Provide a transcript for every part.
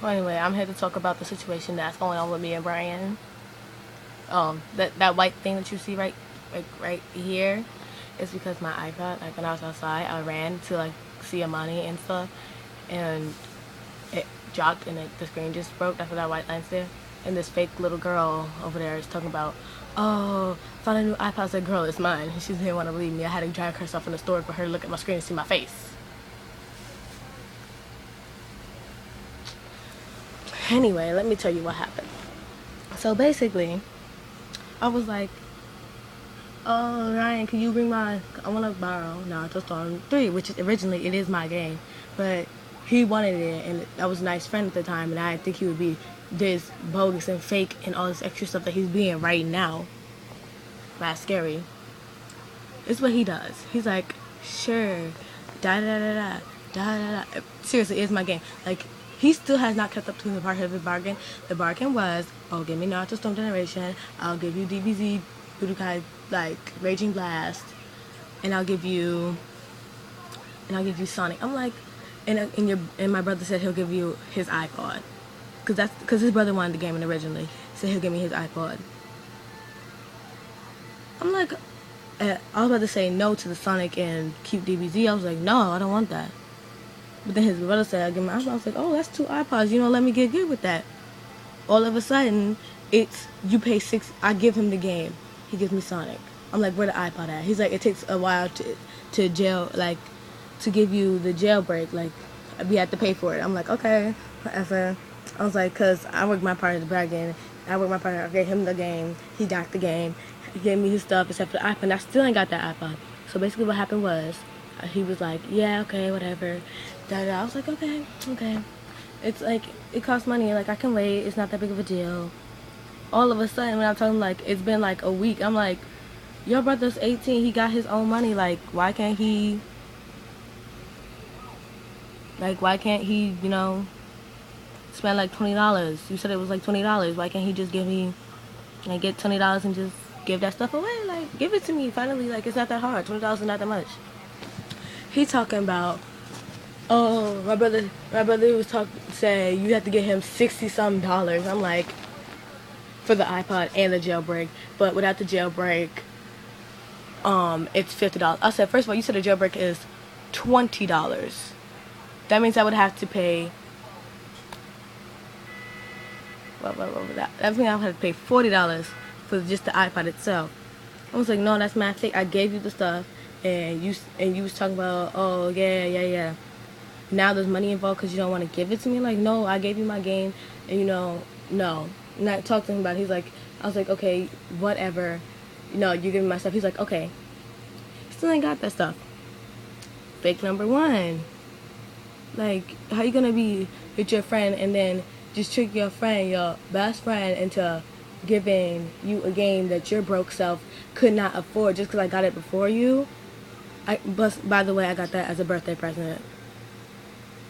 So anyway, I'm here to talk about the situation that's going on with me and Brian. That white thing that you see right here is because my iPod, like when I was outside, I ran to like see Amani and stuff, and it dropped and the screen just broke. That's what that white line's there. And this fake little girl over there is talking about, oh, found a new iPod. I said, girl, it's mine. And she didn't want to believe me. I had to drag herself in the store for her to look at my screen and see my face. Anyway, let me tell you what happened. So basically, I was like, oh, Ryan, can you bring I want to borrow Naruto Storm 3, which is, originally it is my game, but he wanted it, and I was a nice friend at the time, and I didn't think he would be this bogus and fake and all this extra stuff that he's being right now. That's scary. It's what he does. He's like, sure, da da da da da da da. Seriously, it's my game. Like, he still has not kept up to the part of the bargain. The bargain was, oh, give me Naruto Storm Generation. I'll give you DBZ Budokai, like Raging Blast, and I'll give you Sonic. I'm like, and my brother said he'll give you his iPod, because his brother wanted the game originally. So he'll give me his iPod. I'm like, I was about to say no to the Sonic and keep DBZ. I was like, no, I don't want that. But then his brother said, I'll give my iPod. I was like, oh, that's 2 iPods. You know, let me get good with that. All of a sudden, you pay $6. I give him the game. He gives me Sonic. I'm like, where the iPod at? He's like, it takes a while to jail, like, to give you the jailbreak. Like, we had to pay for it. I'm like, okay, whatever. I was like, because I worked my part of the bargain. I gave him the game. He got the game. He gave me his stuff except for the iPod. And I still ain't got that iPod. So basically what happened was, he was like, yeah, okay, whatever. I was like, okay. It's like, it costs money. Like, I can wait. It's not that big of a deal. All of a sudden, when I'm telling him, like, it's been like a week, I'm like, your brother's 18. He got his own money. Like, why can't he, you know, spend like $20? You said it was like $20. Why can't he just give me, like, get $20 and just give that stuff away? Like, give it to me. Finally, like, it's not that hard. $20 is not that much. He talking about, oh, my brother was say you have to get him $60-some. I'm like, for the iPod and the jailbreak, but without the jailbreak, it's $50. I said, first of all, you said the jailbreak is $20. That means I would have to pay. What was that? That means I would have to pay $40 for just the iPod itself. I was like, no, that's my thing. I gave you the stuff, and you was talking about, oh yeah. Now there's money involved because you don't want to give it to me. Like, no, I gave you my game, and no. And I talked to him about it. I was like, okay, whatever. You give me my stuff. He's like, okay. Still ain't got that stuff. Fake number one. Like, how you gonna be with your friend and then just trick your best friend, into giving you a game that your broke self could not afford just because I got it before you? But by the way, I got that as a birthday present.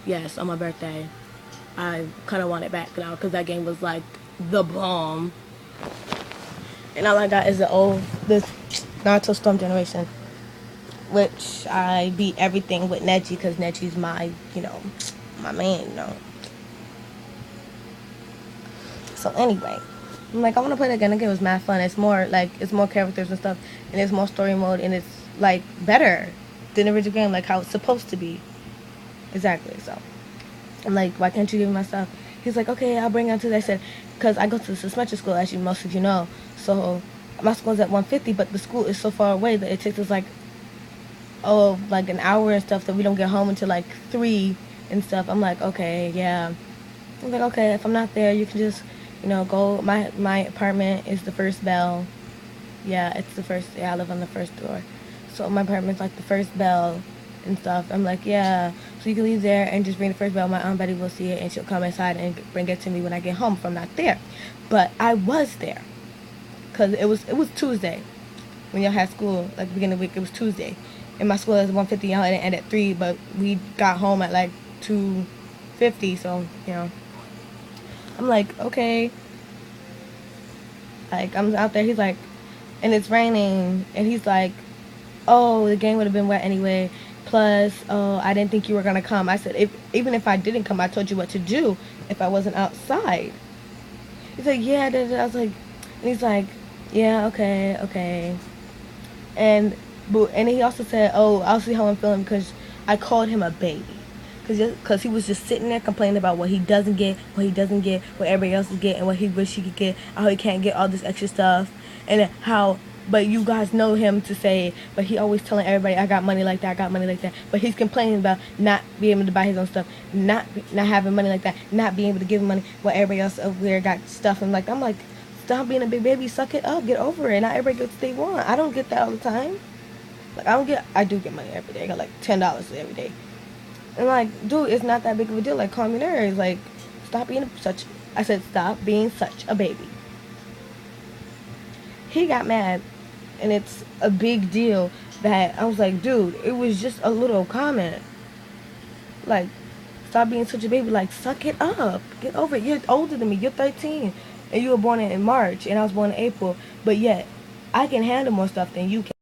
Yes, on my birthday. I kind of want it back now because that game was like the bomb. And all I got is this Naruto Storm Generation, which I beat everything with Neji because Neji's my man. So anyway, I'm like, I want to play that again. It was mad fun. It's more characters and stuff, and it's more story mode, and it's like better than the original game, like how it's supposed to be. Exactly. So I'm like, why can't you give me my stuff? He's like, okay, I'll bring it to that. I said, because I go to the suspension school, as most of you know. So my school's at 150, but the school is so far away that it takes us like an hour and stuff, that we don't get home until like 3 and stuff. I'm like, okay, yeah. I'm like, okay, if I'm not there, you can just, go. My apartment is the first bell. Yeah, it's the first. Yeah, I live on the first floor. So my apartment's like the first bell and stuff. I'm like, yeah. So you can leave there and just bring the first bell. My Aunt Betty will see it, and she'll come inside and bring it to me when I get home if I'm not there. But I was there, because it was Tuesday when y'all had school, like beginning of the week. It was Tuesday, and my school is 1:50. Y'all didn't end at 3, but we got home at like 2:50. So I'm like, okay. Like, I'm out there. He's like, and it's raining, and he's like, oh, the game would have been wet anyway. Plus, oh, I didn't think you were gonna come. I said, Even if I didn't come, I told you what to do if I wasn't outside. He's like, yeah, da, da, da. I was like, and he's like, yeah, okay, okay. And and he also said, oh, I'll see how I'm feeling because I called him a baby. Because he was just sitting there complaining about what he doesn't get, what he doesn't get, what everybody else is getting, what he wish he could get, how he can't get all this extra stuff, and how. But you guys know him to say, but he always telling everybody, I got money like that, I got money like that. But he's complaining about not being able to buy his own stuff, not having money like that, not being able to give him money while everybody else over there got stuff. And like, I'm like, stop being a big baby, suck it up, get over it. Not everybody gets what they want. I don't get that all the time. Like, I do get money every day. I got like $10 every day. And like, dude, it's not that big of a deal. Like, calm your nerves. Like, stop being such. I said, stop being such a baby. He got mad, and it's a big deal that I was like, dude, it was just a little comment. Like, stop being such a baby. Like, suck it up. Get over it. You're older than me. You're 13, and you were born in March, and I was born in April. But yet, I can handle more stuff than you can.